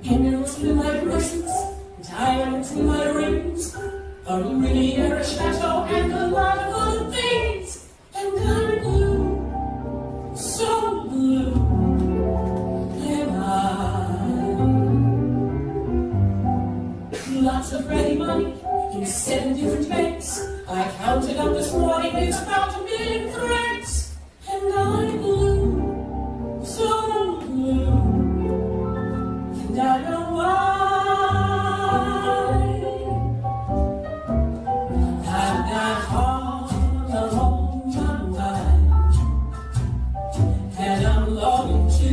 Emeralds in my bracelets, diamonds in my rings, a Riviera chateau and a lot of other things. And I'm blue, so blue am I. Lots of ready money in 7 different banks. I counted up this morning, it's about 1 million francs. And I'm blue, so blue, and I know why. I've got Harlem on my mind, and I'm longing to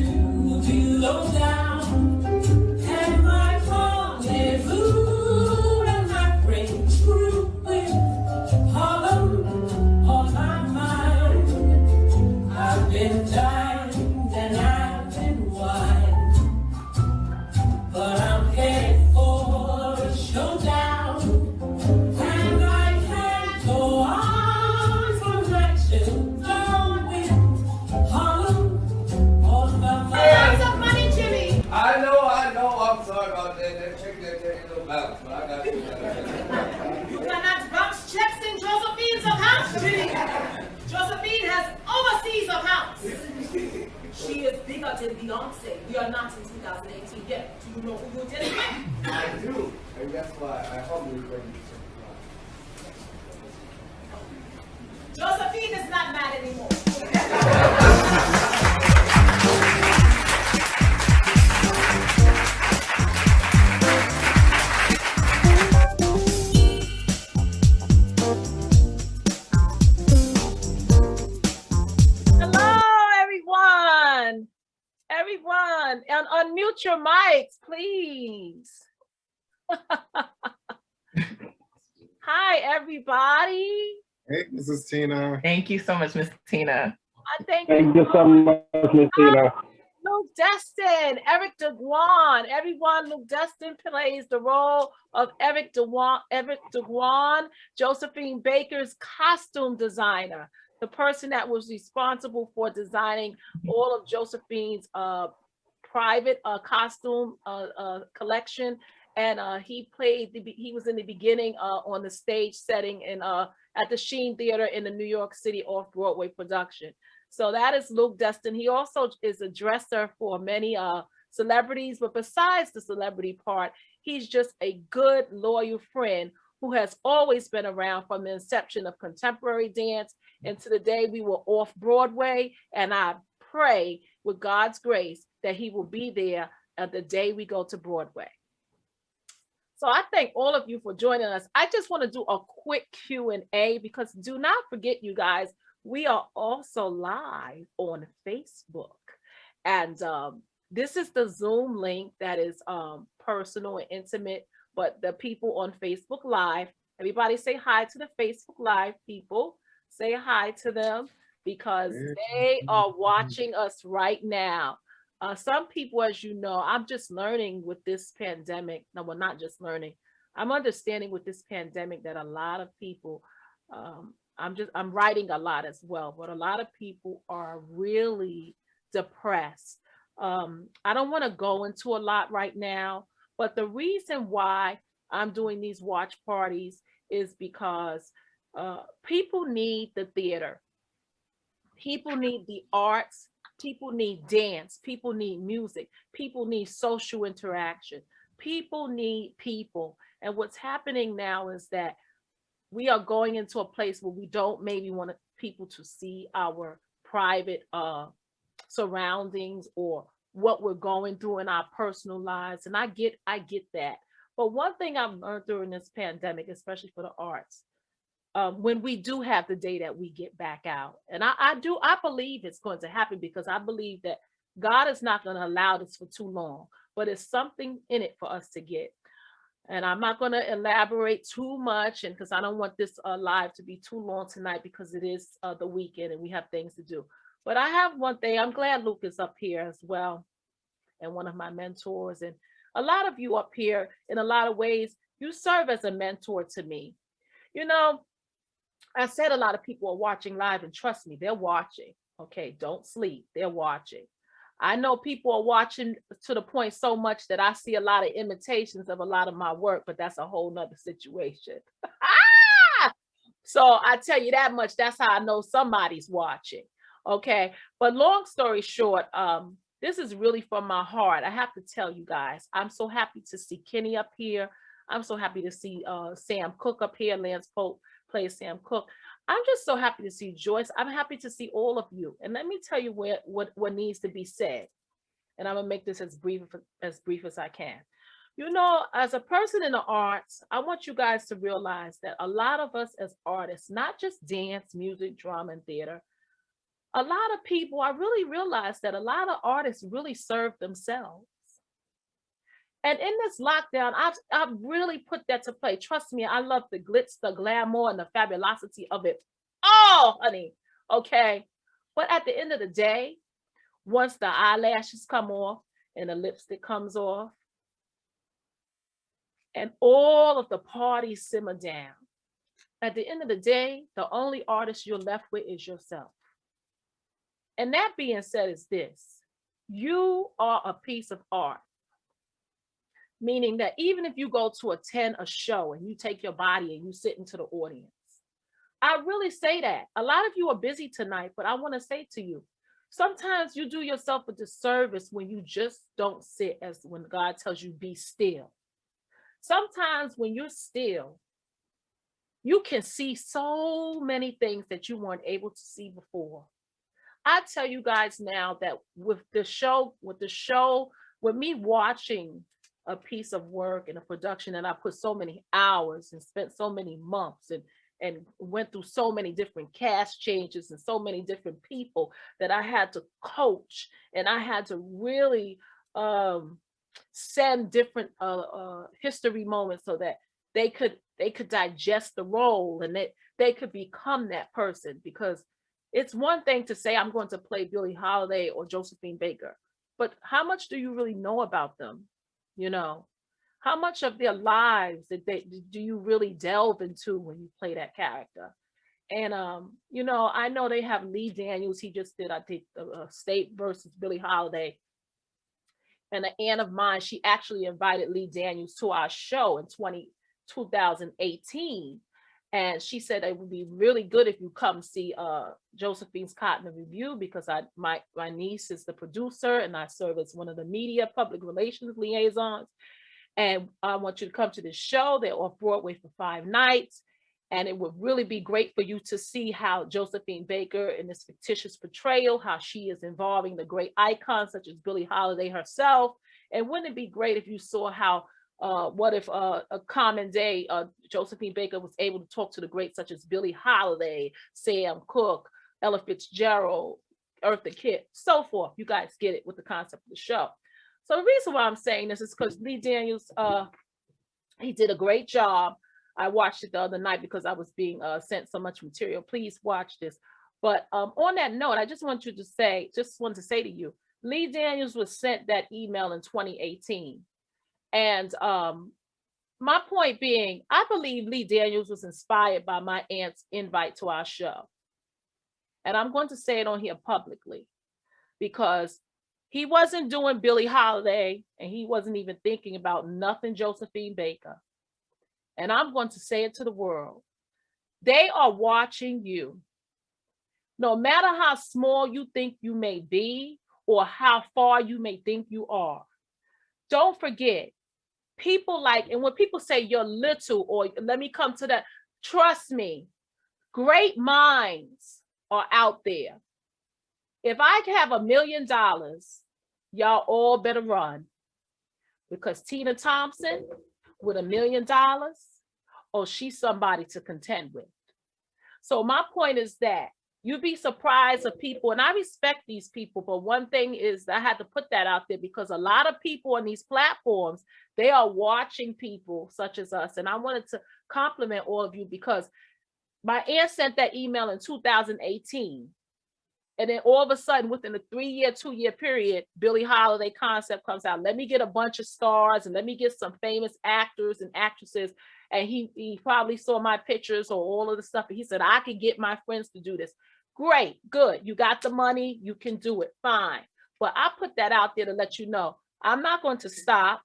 be low down, and my rendezvous and my brain screw with Harlem on my mind. I've been dined and I've been wined, but I'm headed for a showdown, and I can't go on from night till dawn with Harlem on my mind. Lots of money, Jimmy. I know, I'm sorry about that. That check, that little bounce, but I got you. You cannot bounce checks in Josephine's account, Jimmy. Josephine has overseas accounts. She is bigger than Beyonce. We are not in 2018 yet. Do you know who you did it with? I do, and that's why I humbly bring you to Josephine is not mad anymore. Hello, everyone. Everyone, and unmute your mics, please. Hi, everybody. Hey, Mrs. Tina. Thank you so much, Miss Tina. I thank Thank you so much, Miss Tina. Luke Destin, Eric DeGuan. Everyone, Luke Destin plays the role of Eric DeGuan, Josephine Baker's costume designer, the person that was responsible for designing all of Josephine's private costume collection. And he was in the beginning on the stage setting in at the Sheen Theater in the New York City off-Broadway production. So that is Luke Destin. He also is a dresser for many celebrities, but besides the celebrity part, he's just a good, loyal friend who has always been around from the inception of contemporary dance and to the day we were off Broadway. And I pray with God's grace that he will be there at the day we go to Broadway. So I thank all of you for joining us. I just want to do a quick Q&A because do not forget, you guys, we are also live on Facebook. And this is the Zoom link that is personal and intimate, but the people on Facebook Live, everybody say hi to the Facebook Live people. Say hi to them because they are watching us right now. Some people, as you know, I'm just learning with this pandemic. No, well, not just learning. I'm understanding with this pandemic that a lot of people, I'm writing a lot as well, but a lot of people are really depressed. I don't want to go into a lot right now, but the reason why I'm doing these watch parties is because people need the theater. People need the arts. People need dance. People need music. People need social interaction. People need people. And what's happening now is that we are going into a place where we don't maybe want people to see our private surroundings or what we're going through in our personal lives. And I get that. But one thing I've learned during this pandemic, especially for the arts, when we do have the day that we get back out, and I believe it's going to happen because I believe that God is not going to allow this for too long, but it's something in it for us to get. And I'm not going to elaborate too much, and because I don't want this live to be too long tonight because it is the weekend and we have things to do. But I have one thing. I'm glad Luke is up here as well, and one of my mentors, and a lot of you up here in a lot of ways, you serve as a mentor to me. You know, I said a lot of people are watching live, and trust me, they're watching. Okay, don't sleep. They're watching. I know people are watching to the point so much that I see a lot of imitations of a lot of my work, but that's a whole nother situation. So I tell you that much, that's how I know somebody's watching. Okay. But long story short, this is really from my heart. I have to tell you guys, I'm so happy to see Kenny up here. I'm so happy to see Sam Cooke up here. Lance Pope plays Sam Cooke. I'm just so happy to see Joyce. I'm happy to see all of you. And let me tell you what needs to be said. And I'm gonna make this as brief as I can. You know, as a person in the arts, I want you guys to realize that a lot of us as artists, not just dance, music, drama, and theater, a lot of people, I really realized that a lot of artists really serve themselves. And in this lockdown, I've really put that to play. Trust me, I love the glitz, the glamour, and the fabulosity of it all, honey. Okay. But at the end of the day, once the eyelashes come off and the lipstick comes off, and all of the parties simmer down, at the end of the day, the only artist you're left with is yourself. And that being said is this: you are a piece of art. Meaning that even if you go to attend a show and you take your body and you sit into the audience, I really say that. A lot of you are busy tonight, but I want to say to you, sometimes you do yourself a disservice when you just don't sit, as when God tells you be still. Sometimes when you're still, you can see so many things that you weren't able to see before. I tell you guys now that with me watching a piece of work and a production, and I put so many hours and spent so many months and went through so many different cast changes and so many different people that I had to coach, and I had to really send different history moments so that they could digest the role and they could become that person. Because it's one thing to say I'm going to play Billie Holiday or Josephine Baker, but how much do you really know about them? You know, how much of their lives do you really delve into when you play that character? And you know, I know they have Lee Daniels. He just did, I think, State versus Billie Holiday. And an aunt of mine, she actually invited Lee Daniels to our show in 2018. And she said it would be really good if you come see Josephine's Cotton Revue, because my niece is the producer and I serve as one of the media public relations liaisons. And I want you to come to this show. They're off Broadway for 5 nights. And it would really be great for you to see how Josephine Baker, in this fictitious portrayal, how she is involving the great icons such as Billie Holiday herself. And wouldn't it be great if you saw how what if a common day Josephine Baker was able to talk to the greats such as Billie Holiday, Sam Cooke, Ella Fitzgerald, Eartha Kitt, so forth. You guys get it with the concept of the show. So the reason why I'm saying this is because Lee Daniels, he did a great job. I watched it the other night because I was being sent so much material. Please watch this. But on that note, I just wanted to say to you, Lee Daniels was sent that email in 2018. And my point being, I believe Lee Daniels was inspired by my aunt's invite to our show. And I'm going to say it on here publicly because he wasn't doing Billie Holiday and he wasn't even thinking about nothing Josephine Baker. And I'm going to say it to the world. They are watching you. No matter how small you think you may be or how far you may think you are. Don't forget, people like, and when people say you're little, or let me come to that, trust me, great minds are out there. If I have $1 million, y'all all better run, because Tina Thompson with $1 million, oh, she's somebody to contend with. So my point is that you'd be surprised of people, and I respect these people, but one thing is I had to put that out there because a lot of people on these platforms, they are watching people such as us. And I wanted to compliment all of you because my aunt sent that email in 2018. And then all of a sudden, within a 3-year, 2-year period, Billie Holiday concept comes out. Let me get a bunch of stars and let me get some famous actors and actresses. And he probably saw my pictures or all of the stuff. And he said, I can get my friends to do this. Great, good. You got the money, you can do it, fine. But I put that out there to let you know, I'm not going to stop.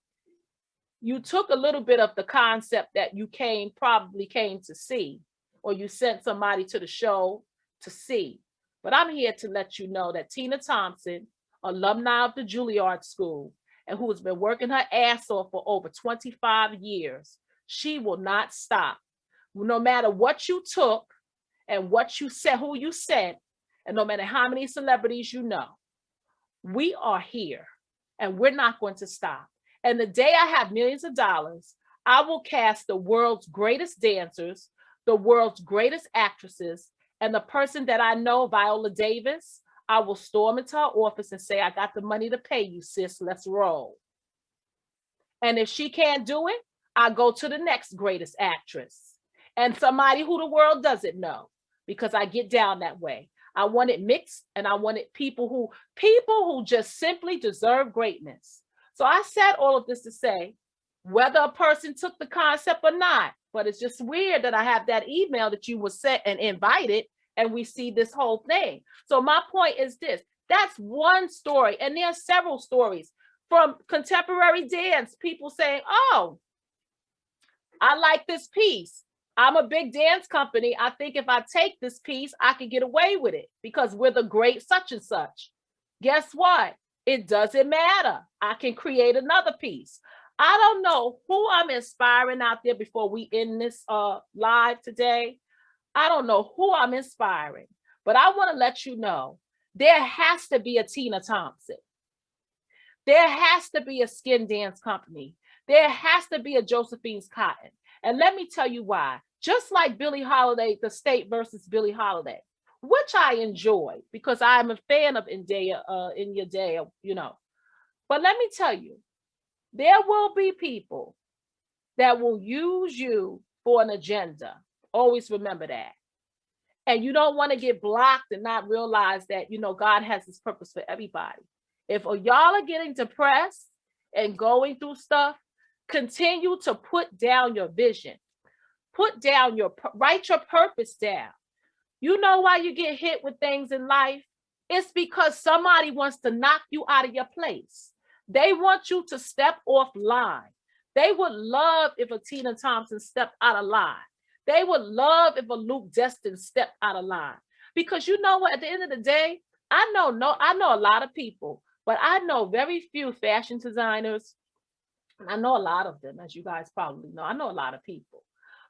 You took a little bit of the concept that you probably came to see, or you sent somebody to the show to see. But I'm here to let you know that Tina Thompson, alumni of the Juilliard School, and who has been working her ass off for over 25 years, she will not stop. No matter what you took and what you said, who you sent, and no matter how many celebrities you know, we are here and we're not going to stop. And the day I have millions of dollars, I will cast the world's greatest dancers, the world's greatest actresses, and the person that I know, Viola Davis, I will storm into her office and say, I got the money to pay you, sis, let's roll. And if she can't do it, I go to the next greatest actress and somebody who the world doesn't know, because I get down that way. I want it mixed, and I wanted people who just simply deserve greatness. So I said all of this to say, whether a person took the concept or not, but it's just weird that I have that email that you were sent and invited, and we see this whole thing. So my point is this, that's one story. And there are several stories from contemporary dance, people saying, oh, I like this piece. I'm a big dance company. I think if I take this piece, I can get away with it because we're the great such and such. Guess what? It doesn't matter. I can create another piece. I don't know who I'm inspiring out there before we end this live today. I don't know who I'm inspiring, but I want to let you know there has to be a Tina Thompson. There has to be a Skin Dance Company. There has to be a Josephine's Cotton. And let me tell you why. Just like Billie Holiday, The State versus Billie Holiday, which I enjoy because I'm a fan of India, you know. But let me tell you, there will be people that will use you for an agenda. Always remember that. And you don't want to get blocked and not realize that, you know, God has his purpose for everybody. If y'all are getting depressed and going through stuff, continue to put down your vision. Write your purpose down. You know why you get hit with things in life? It's because somebody wants to knock you out of your place. They want you to step off line. They would love if a Tina Thompson stepped out of line. They would love if a Luke Destin stepped out of line. Because you know what, at the end of the day, I know a lot of people, but I know very few fashion designers. I know a lot of them, as you guys probably know. I know a lot of people.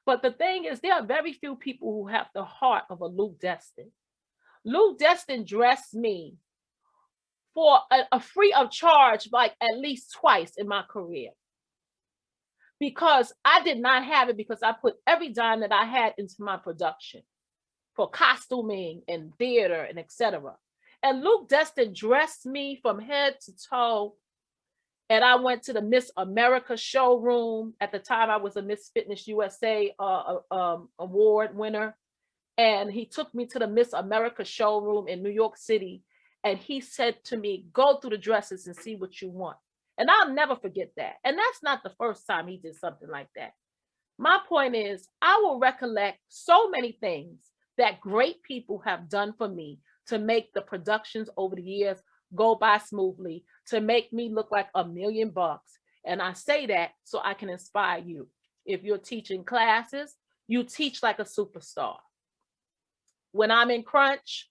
But the thing is, there are very few people who have the heart of a Luke Destin. Luke Destin dressed me for a free of charge, like at least twice in my career. Because I did not have it, because I put every dime that I had into my production for costuming and theater and etc. And Luke Destin dressed me from head to toe. And I went to the Miss America showroom. At the time, I was a Miss Fitness USA award winner. And he took me to the Miss America showroom in New York City. And he said to me, go through the dresses and see what you want. And I'll never forget that. And that's not the first time he did something like that. My point is, I will recollect so many things that great people have done for me to make the productions over the years go by smoothly, to make me look like $1 million. And I say that so I can inspire you. If you're teaching classes, you teach like a superstar. When I'm in crunch,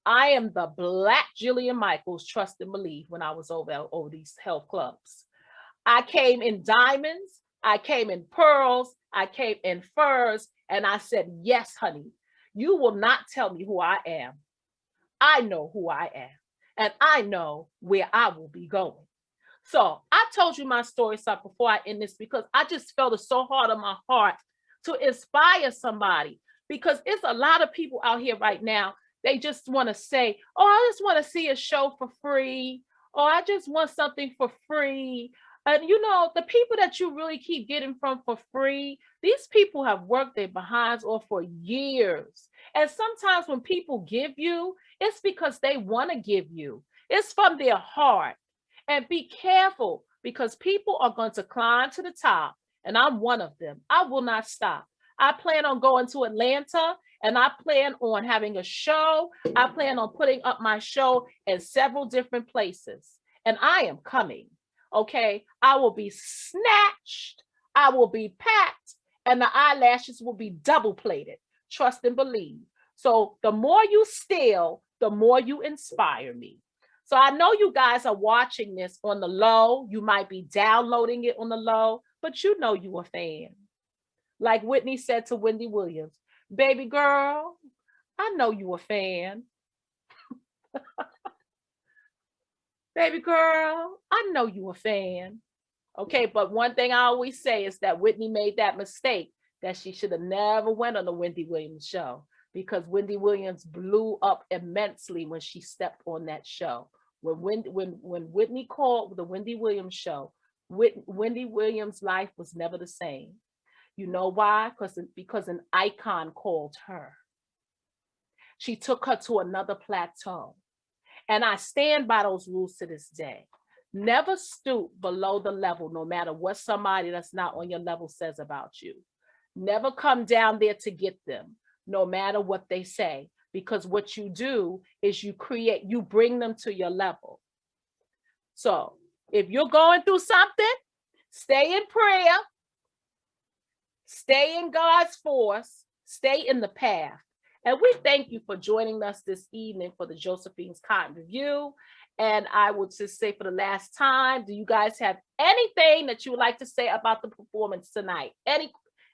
I am the Black Jillian Michaels, trust and believe, when I was over these health clubs. I came in diamonds, I came in pearls, I came in furs, and I said, yes, honey, you will not tell me who I am. I know who I am. And I know where I will be going. So I told you my story before I end this, because I just felt it so hard on my heart to inspire somebody, because it's a lot of people out here right now. They just want to say, oh, I just want to see a show for free. Or I just want something for free. And you know, the people that you really keep getting from for free, these people have worked their behinds off for years. And sometimes when people give you, it's because they want to give you. It's from their heart. And be careful, because people are going to climb to the top. And I'm one of them. I will not stop. I plan on going to Atlanta And I plan on having a show. I plan on putting up my show in several different places. And I am coming. Okay. I will be snatched. I will be packed. And the eyelashes will be double plated. Trust and believe. So the more you steal, the more you inspire me. So I know you guys are watching this on the low. You might be downloading it on the low, but you know you a fan. Like Whitney said to Wendy Williams, baby girl, I know you a fan. Baby girl, I know you a fan. Okay, but one thing I always say is that Whitney made that mistake that she should have never went on the Wendy Williams show, because Wendy Williams blew up immensely when she stepped on that show. When Whitney called the Wendy Williams show, Wendy Williams' life was never the same. You know why? Because an icon called her. She took her to another plateau. And I stand by those rules to this day. Never stoop below the level, no matter what somebody that's not on your level says about you. Never come down there to get them, no matter what they say, because what you do is you bring them to your level. So if you're going through something, stay in prayer, stay in God's force, stay in the path. And we thank you for joining us this evening for the Josephine's Cotton Review. And I would just say for the last time, do you guys have anything that you would like to say about the performance tonight?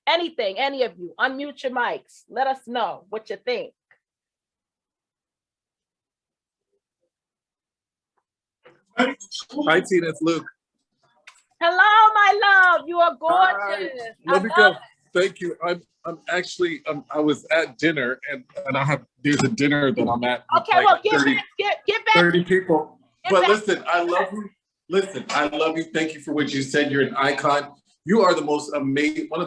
Anything, any of you, unmute your mics. Let us know what you think. Hi, Tina, it's Luke. Hello, my love. You are gorgeous. Let me go. Thank you. I'm actually, I was at dinner and there's a dinner that I'm at. Okay, well, get back. 30 people. But back. Listen, I love you. Listen, I love you. Thank you for what you said. You're an icon. You are one of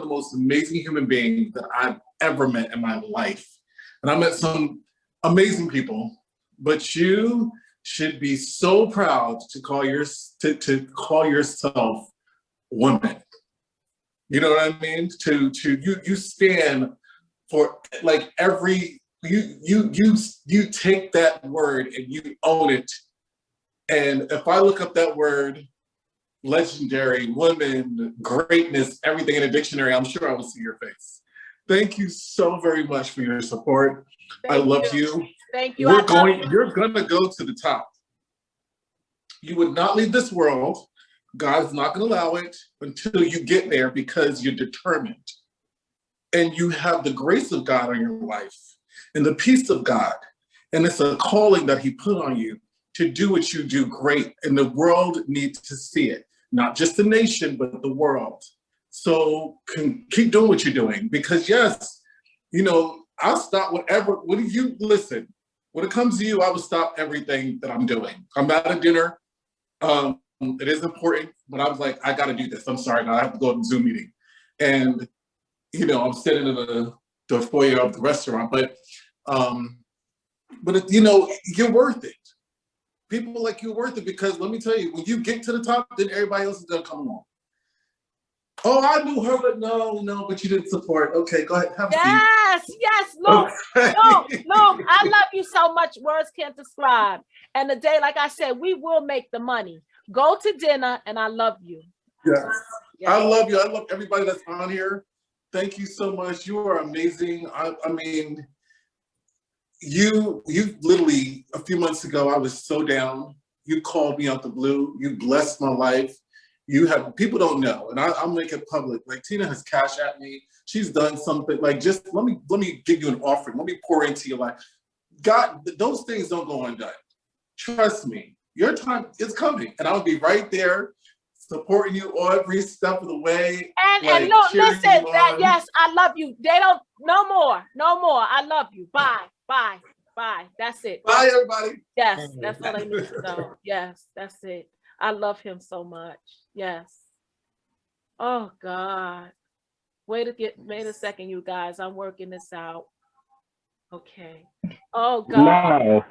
the most amazing human beings that I've ever met in my life. And I met some amazing people, but you should be so proud to call yourself woman. You know what I mean? You stand for like you take that word and you own it. And if I look up that word, legendary, woman, greatness, everything in a dictionary, I'm sure I will see your face. Thank you so very much for your support. I love you. Thank you. You're gonna go to the top. You would not leave this world. God is not going to allow it until you get there, because you're determined. And you have the grace of God on your life and the peace of God. And it's a calling that he put on you to do what you do great. And the world needs to see it, not just the nation, but the world. So keep doing what you're doing, because yes, I'll stop whatever. Listen, when it comes to you, I will stop everything that I'm doing. I'm at a dinner. It is important, but I was like, I got to do this. I'm sorry, now I have to go to a Zoom meeting. And, I'm sitting in the foyer of the restaurant, but you're worth it. People like you're worth it, because let me tell you, when you get to the top, then everybody else is going to come along. Oh, I knew her, but no, but you didn't support. Okay, go ahead, have a seat. Yes, Luke. Okay. Luke, I love you so much. Words can't describe. And the day, like I said, we will make the money. Go to dinner, and I love you. Yes. I love you. I love everybody that's on here. Thank you so much. You are amazing. I mean, you literally, a few months ago, I was so down. You called me out the blue. You blessed my life. People don't know, and I'll make it public. Like, Tina has cashed at me. She's done something. Like, just let me give you an offering. Let me pour into your life. God, those things don't go undone. Trust me. Your time is coming, and I'll be right there supporting you every step of the way. And look, listen, yes, I love you. They don't, no more. I love you. Bye. That's it. Bye, everybody. Yes, that's all I need to know. Yes, that's it. I love him so much. Yes. Oh God. Wait a second, you guys. I'm working this out. Okay. Oh God. No.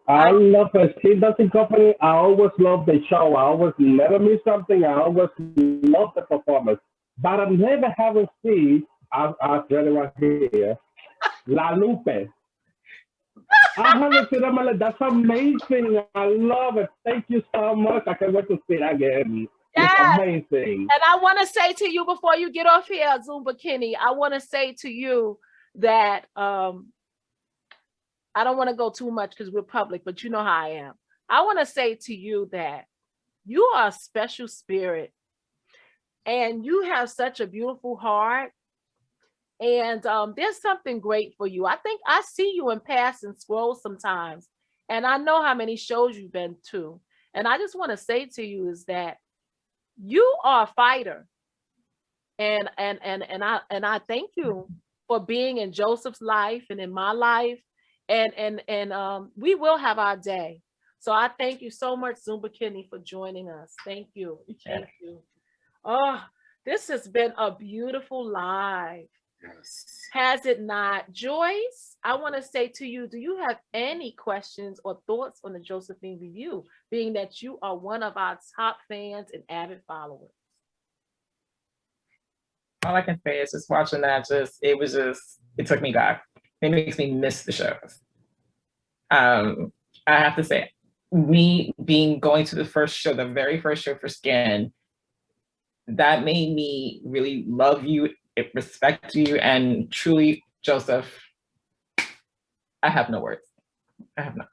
I love it. She doesn't company. I always love the show. I always never miss something. I always love the performance. But I never haven't seen, I've read it right here. La Lupe. I haven't seen them. That's amazing. I love it. Thank you so much. I can't wait to see it again. It's Yes. amazing. And I want to say to you before you get off here, Zumba Kenny, I want to say to you that I don't want to go too much because we're public, but you know how I am. I want to say to you that you are a special spirit and you have such a beautiful heart. And there's something great for you. I think I see you in passing scrolls sometimes, and I know how many shows you've been to. And I just want to say to you is that you are a fighter, and I thank you for being in Joseph's life and in my life, and we will have our day. So I thank you so much, Zumba Kenny, for joining us. Thank you. Thank you. Oh, this has been a beautiful live. Yes. Has it not? Joyce, I want to say to you, do you have any questions or thoughts on the Josephine Revue, being that you are one of our top fans and avid followers? All I can say is just watching that, it took me back. It makes me miss the shows. I have to say, me going to the first show, the very first show for Skin, that made me really love you, respect you, and truly, Joseph, I have no words. I have no.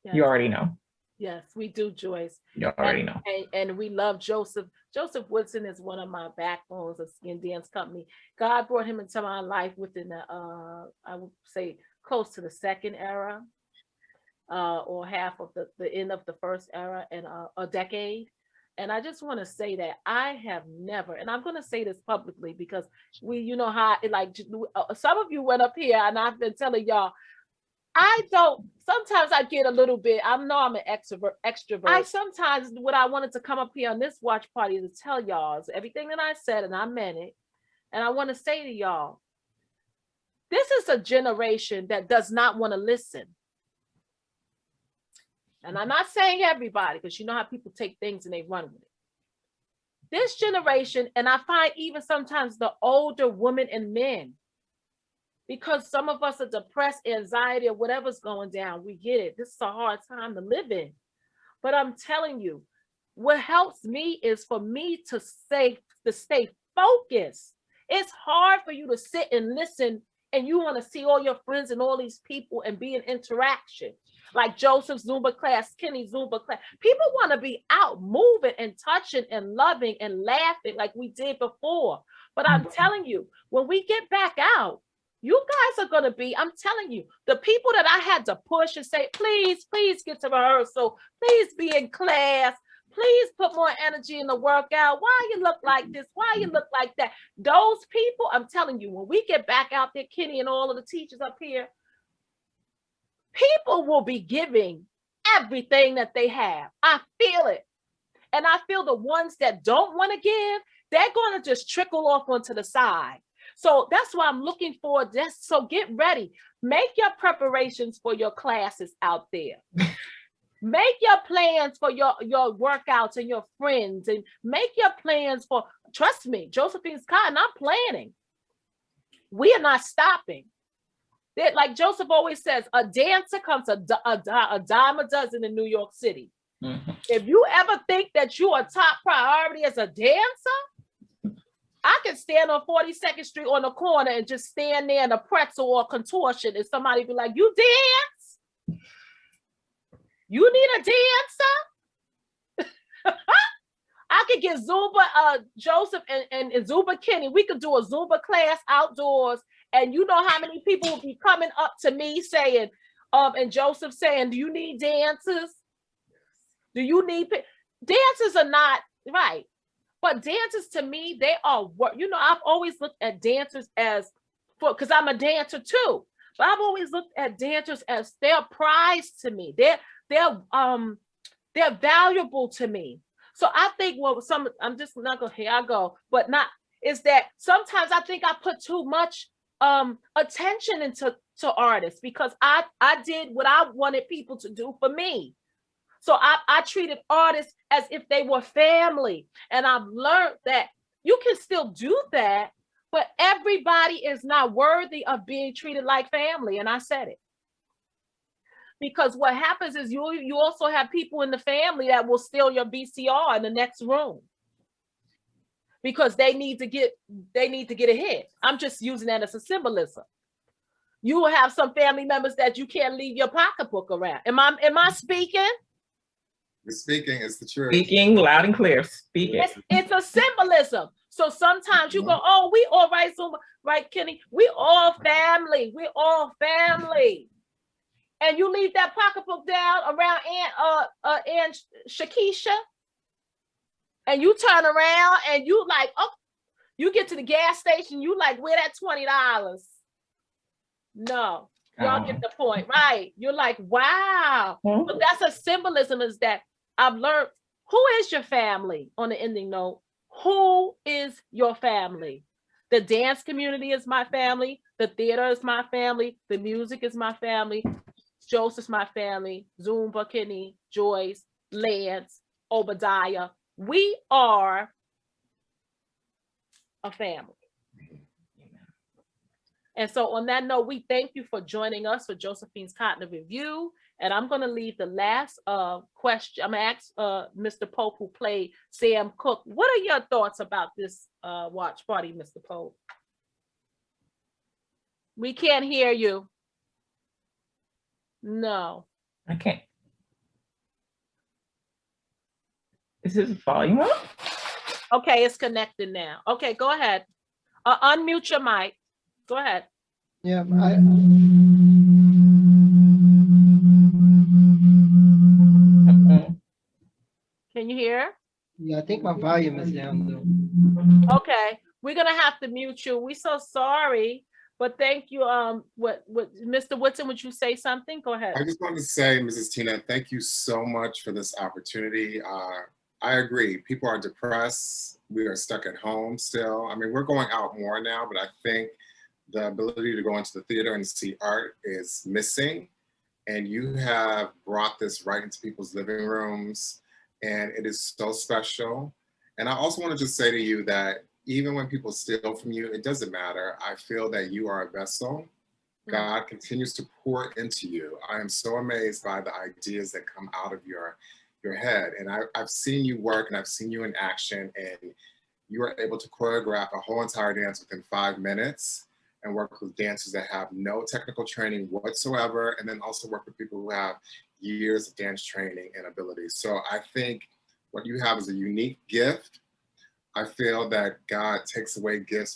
Yes. You already know. Yes, we do, Joyce. You already know. And we love Joseph. Joseph Woodson is one of my backbones of Skin Dance Company. God brought him into my life within the, I would say, close to the second era, or half of the end of the first era, and a decade. And I just want to say that I have never, and I'm going to say this publicly because you know how, some of you went up here and I've been telling y'all, sometimes I get a little bit, I know I'm an extrovert. Sometimes what I wanted to come up here on this watch party to tell y'all is everything that I said, and I meant it. And I want to say to y'all, this is a generation that does not want to listen. And I'm not saying everybody, because you know how people take things and they run with it. This generation, and I find even sometimes the older women and men, because some of us are depressed, anxiety, or whatever's going down, we get it. This is a hard time to live in. But I'm telling you, what helps me is for me to stay focused. It's hard for you to sit and listen and you want to see all your friends and all these people and be in interaction. Like Joseph's Zumba class, Kenny's Zumba class. People want to be out moving and touching and loving and laughing like we did before. But I'm telling you, when we get back out, you guys are going to be, I'm telling you, the people that I had to push and say, please get to rehearsal. Please be in class. Please put more energy in the workout. Why you look like this? Why you look like that? Those people, I'm telling you, when we get back out there, Kenny and all of the teachers up here, people will be giving everything that they have. I feel it. And I feel the ones that don't want to give, they're going to just trickle off onto the side. So that's why I'm looking forward to this. So get ready. Make your preparations for your classes out there. Make your plans for your workouts and your friends, and make your plans for, trust me, Josephine's kind, I'm planning. We are not stopping. Like Joseph always says, a dancer comes a dime a dozen in New York City. Mm-hmm. If you ever think that you are top priority as a dancer, I can stand on 42nd Street on the corner and just stand there in a pretzel or contortion and somebody be like, you dance? You need a dancer? I could get Zumba, Joseph and Zumba Kenny. We could do a Zumba class outdoors. And you know how many people will be coming up to me saying, and Joseph saying, do you need dancers? Do you need, dancers are not, right. But dancers to me, they are, you know, I've always looked at dancers as, because I'm a dancer too. But I've always looked at dancers as their prize to me. They're valuable to me. So I think, well, I'm just not going, here I go, but not, is that sometimes I think I put too much attention into artists because I did what I wanted people to do for me. So I treated artists as if they were family. And I've learned that you can still do that, But everybody is not worthy of being treated like family. And I said it. Because what happens is you also have people in the family that will steal your VCR in the next room. Because they need to get ahead. I'm just using that as a symbolism. You will have some family members that you can't leave your pocketbook around. Am I speaking? You're speaking, it's the truth. Speaking loud and clear. Speaking. It's a symbolism. So sometimes you go, oh, we all right, so right, Kenny. We all family. We all family. And you leave that pocketbook down around Aunt Shakisha, and you turn around and you like, oh, you get to the gas station, you like, where that $20? No, y'all get the point, right? You're like, wow. But that's a symbolism, is that I've learned, who is your family? On the ending note, who is your family? The dance community is my family. The theater is my family. The music is my family. Joseph's my family. Zumba, Kenny, Joyce, Lance, Obadiah. We are a family. And so on that note, we thank you for joining us for Josephine's Cotton Review. And I'm going to leave the last question. I'm going to ask Mr. Pope, who played Sam Cooke. What are your thoughts about this watch party, Mr. Pope? We can't hear you. No. I can't. Is his volume up? Okay, it's connected now. Okay, go ahead. Unmute your mic. Go ahead. Yeah, Can you hear? yeah, I think my volume is down though. Okay, we're gonna have to mute you. We're so sorry, but thank you. What Mr. Woodson, would you say something? Go ahead. I just wanted to say, Mrs. Tina, thank you so much for this opportunity. I agree. People are depressed. We are stuck at home still. I mean, we're going out more now, but I think the ability to go into the theater and see art is missing. And you have brought this right into people's living rooms, and it is so special. And I also want to just say to you that even when people steal from you, it doesn't matter. I feel that you are a vessel. God continues to pour into you. I am so amazed by the ideas that come out of your head. And I've seen you work, and I've seen you in action, and you are able to choreograph a whole entire dance within 5 minutes and work with dancers that have no technical training whatsoever, and then also work with people who have years of dance training and abilities. So I think what you have is a unique gift. I feel that God takes away gifts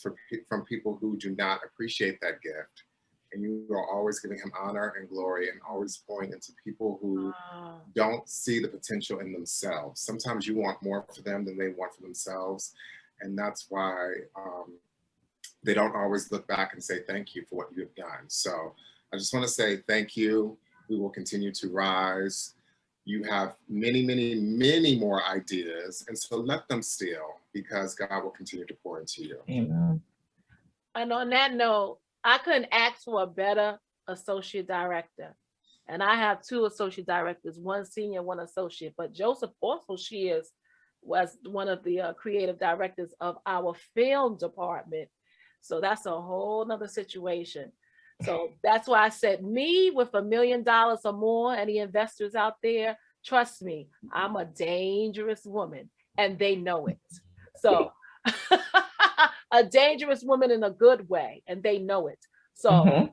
from people who do not appreciate that gift. And you are always giving him honor and glory, and always pouring into people who don't see the potential in themselves. Sometimes you want more for them than they want for themselves. And that's why they don't always look back and say thank you for what you have done. So I just want to say thank you. We will continue to rise. You have many, many, many more ideas. And so let them steal, because God will continue to pour into you. Amen. And on that note, I couldn't ask for a better associate director. And I have 2 associate directors, one senior, one associate. But Joseph also was one of the creative directors of our film department. So that's a whole nother situation. So that's why I said, me with $1 million or more, any investors out there, trust me, I'm a dangerous woman, and they know it. So a dangerous woman in a good way, and they know it. So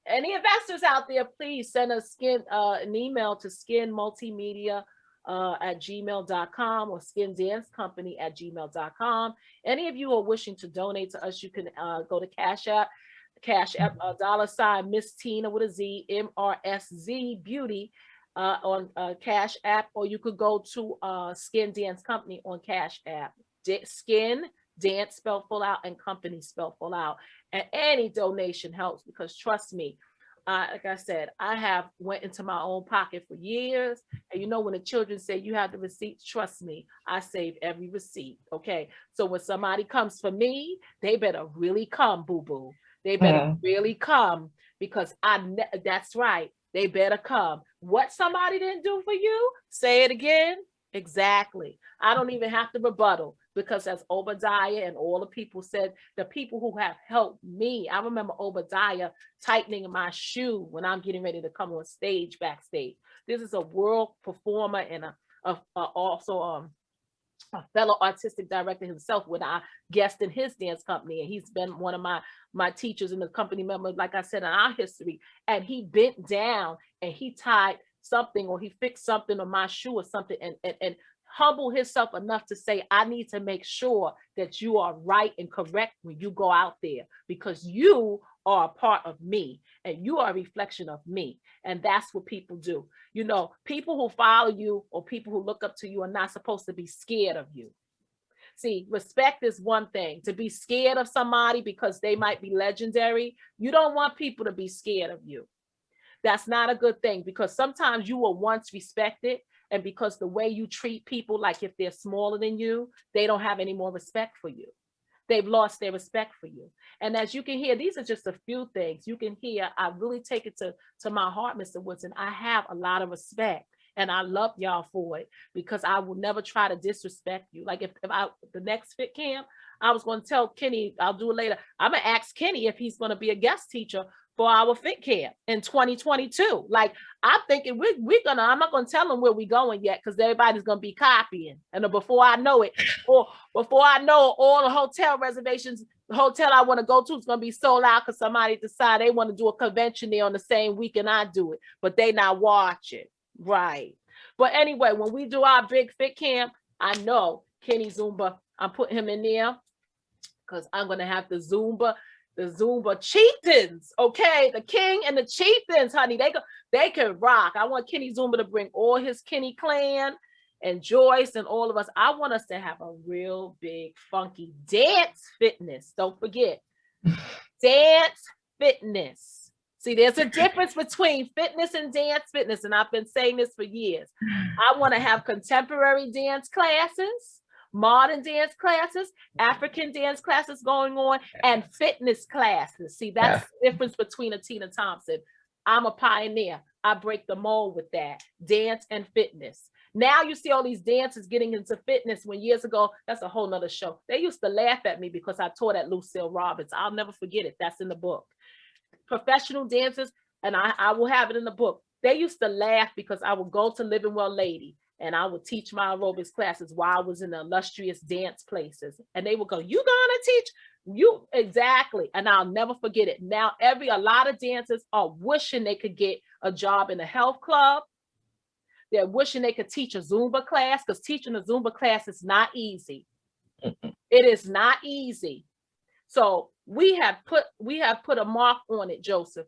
any investors out there, please send us an email to SKINMULTIMEDIA at gmail.com or SKINDanceCompany@gmail.com. Any of you are wishing to donate to us, you can go to Cash App, $ Miss Tina with a Z, MRSZ Beauty on Cash App, or you could go to Skin Dance Company on Cash App. Skin Dance spelled full out and company spelled full out. And any donation helps, because trust me, like I said, I have went into my own pocket for years. And you know, when the children say you have the receipts, trust me, I save every receipt. Okay. So when somebody comes for me, they better really come, boo-boo. They better really come, because that's right. They better come. What somebody didn't do for you, say it again. Exactly. I don't even have to rebuttal. because as Obadiah and all the people said, the people who have helped me, I remember Obadiah tightening my shoe when I'm getting ready to come on stage backstage. This is a world performer and also a fellow artistic director himself when I guest in his dance company, and he's been one of my teachers and the company member, like I said, in our history. And he bent down and he tied something, or he fixed something on my shoe or something, and humble himself enough to say, I need to make sure that you are right and correct when you go out there, because you are a part of me and you are a reflection of me. And that's what people do. You know, people who follow you or people who look up to you are not supposed to be scared of you. See, respect is one thing. To be scared of somebody because they might be legendary, you don't want people to be scared of you. That's not a good thing, because sometimes you were once respected, and because the way you treat people, like if they're smaller than you, they don't have any more respect for you. They've lost their respect for you. And as you can hear, these are just a few things. You can hear, I really take it to my heart, Mr. Woodson. I have a lot of respect, and I love y'all for it, because I will never try to disrespect you. Like if the next fit camp, I was going to tell Kenny, I'll do it later. I'm going to ask Kenny if he's going to be a guest teacher for our fit camp in 2022. Like, I'm thinking I'm not going to tell them where we're going yet, because everybody's going to be copying. And before I know it, or before I know all the hotel reservations, the hotel I want to go to is going to be sold out because somebody decide they want to do a convention there on the same weekend I do it, but they not watching. Right. But anyway, when we do our big fit camp, I know Kenny Zumba, I'm putting him in there because I'm going to have the Zumba chieftains, okay? The king and the chieftains, honey, they can rock. I want Kenny Zumba to bring all his Kenny clan and Joyce and all of us. I want us to have a real big funky dance fitness. Don't forget, dance fitness. See, there's a difference between fitness and dance fitness, and I've been saying this for years. I want to have contemporary dance classes, modern dance classes, African dance classes going on, and fitness classes. See, that's the difference between a Tina Thompson. I'm a pioneer. I break the mold with that. Dance and fitness. Now you see all these dancers getting into fitness, when years ago, that's a whole nother show. They used to laugh at me because I taught at Lucille Roberts. I'll never forget it. That's in the book. Professional dancers, and I will have it in the book. They used to laugh because I would go to Living Well Lady and I would teach my aerobics classes while I was in the illustrious dance places. And they would go, you gonna teach? You exactly. And I'll never forget it. Now, a lot of dancers are wishing they could get a job in a health club. They're wishing they could teach a Zumba class, because teaching a Zumba class is not easy. It is not easy. So we have put a mark on it, Joseph.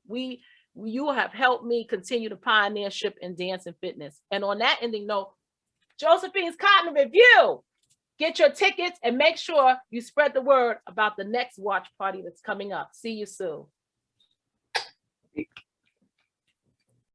You have helped me continue the pioneership in dance and fitness. And on that ending note, Josephine's Cotton Revue. Get your tickets and make sure you spread the word about the next watch party that's coming up. See you soon.